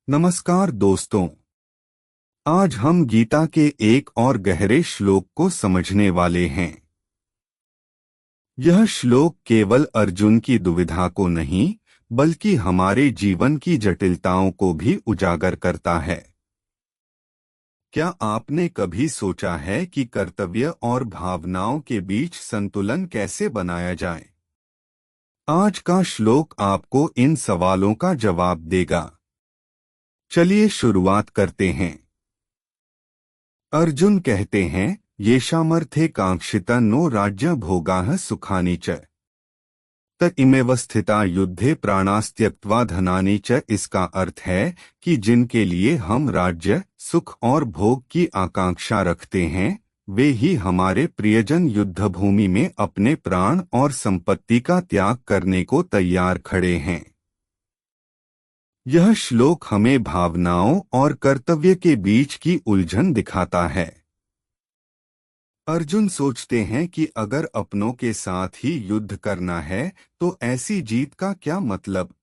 नमस्कार दोस्तों। आज हम गीता के एक और गहरे श्लोक को समझने वाले हैं। यह श्लोक केवल अर्जुन की दुविधा को नहीं, बल्कि हमारे जीवन की जटिलताओं को भी उजागर करता है। क्या आपने कभी सोचा है कि कर्तव्य और भावनाओं के बीच संतुलन कैसे बनाया जाए? आज का श्लोक आपको इन सवालों का जवाब देगा। चलिए शुरुआत करते हैं। अर्जुन कहते हैं, येषामर्थे कांक्षिता नो राज्य भोगाः सुखानि च त इमेव स्थिता युद्धे प्राणास्त्यक्त्वा धनानि च। इसका अर्थ है कि जिनके लिए हम राज्य, सुख और भोग की आकांक्षा रखते हैं, वे ही हमारे प्रियजन युद्धभूमि में अपने प्राण और संपत्ति का त्याग करने को तैयार खड़े हैं। यह श्लोक हमें भावनाओं और कर्तव्य के बीच की उलझन दिखाता है। अर्जुन सोचते हैं कि अगर अपनों के साथ ही युद्ध करना है तो ऐसी जीत का क्या मतलब?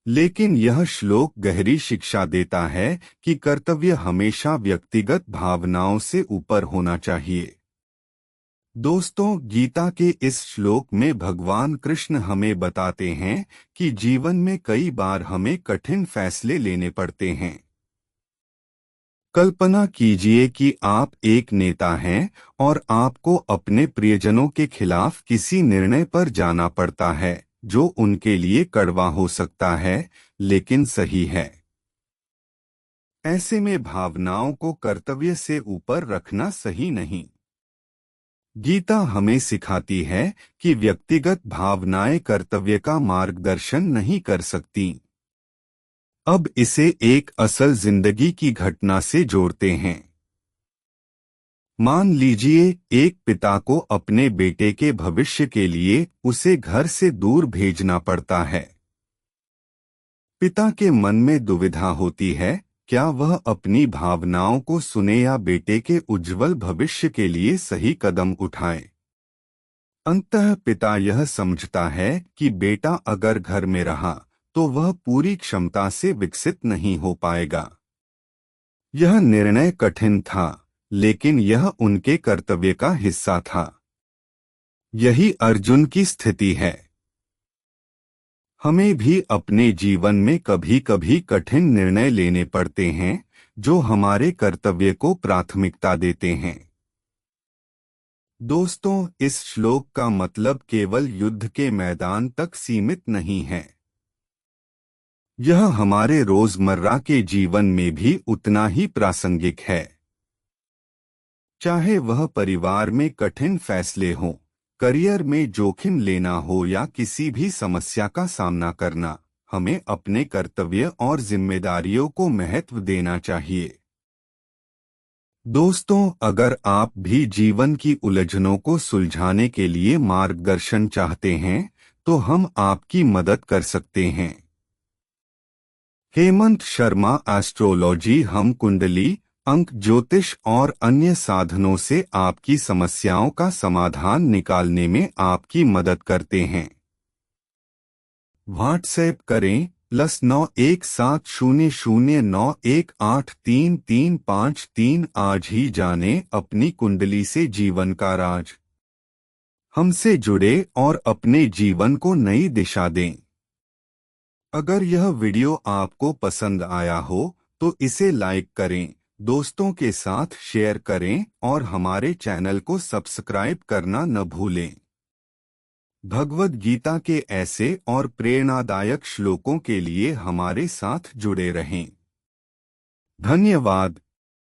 लेकिन यह श्लोक गहरी शिक्षा देता है कि कर्तव्य हमेशा व्यक्तिगत भावनाओं से ऊपर होना चाहिए। दोस्तों, गीता के इस श्लोक में भगवान कृष्ण हमें बताते हैं कि जीवन में कई बार हमें कठिन फैसले लेने पड़ते हैं। कल्पना कीजिए कि आप एक नेता हैं और आपको अपने प्रियजनों के खिलाफ किसी निर्णय पर जाना पड़ता है जो उनके लिए कड़वा हो सकता है, लेकिन सही है। ऐसे में भावनाओं को कर्तव्य से ऊपर रखना सही नहीं। गीता हमें सिखाती है कि व्यक्तिगत भावनाएं कर्तव्य का मार्गदर्शन नहीं कर सकती। अब इसे एक असल जिंदगी की घटना से जोड़ते हैं। मान लीजिए एक पिता को अपने बेटे के भविष्य के लिए उसे घर से दूर भेजना पड़ता है। पिता के मन में दुविधा होती है, क्या वह अपनी भावनाओं को सुने या बेटे के उज्जवल भविष्य के लिए सही कदम उठाए। अंततः पिता यह समझता है कि बेटा अगर घर में रहा तो वह पूरी क्षमता से विकसित नहीं हो पाएगा। यह निर्णय कठिन था, लेकिन यह उनके कर्तव्य का हिस्सा था। यही अर्जुन की स्थिति है। हमें भी अपने जीवन में कभी कभी कठिन निर्णय लेने पड़ते हैं जो हमारे कर्तव्य को प्राथमिकता देते हैं। दोस्तों, इस श्लोक का मतलब केवल युद्ध के मैदान तक सीमित नहीं है। यह हमारे रोजमर्रा के जीवन में भी उतना ही प्रासंगिक है। चाहे वह परिवार में कठिन फैसले हों, करियर में जोखिम लेना हो या किसी भी समस्या का सामना करना, हमें अपने कर्तव्य और जिम्मेदारियों को महत्व देना चाहिए। दोस्तों, अगर आप भी जीवन की उलझनों को सुलझाने के लिए मार्गदर्शन चाहते हैं, तो हम आपकी मदद कर सकते हैं। हेमंत शर्मा एस्ट्रोलॉजी हम कुंडली, अंक ज्योतिष और अन्य साधनों से आपकी समस्याओं का समाधान निकालने में आपकी मदद करते हैं। व्हाट्सएप करें +917009183353। आज ही जानें अपनी कुंडली से जीवन का राज। हमसे जुड़े और अपने जीवन को नई दिशा दें। अगर यह वीडियो आपको पसंद आया हो तो इसे लाइक करें, दोस्तों के साथ शेयर करें और हमारे चैनल को सब्सक्राइब करना न भूलें। भगवद गीता के ऐसे और प्रेरणादायक श्लोकों के लिए हमारे साथ जुड़े रहें। धन्यवाद।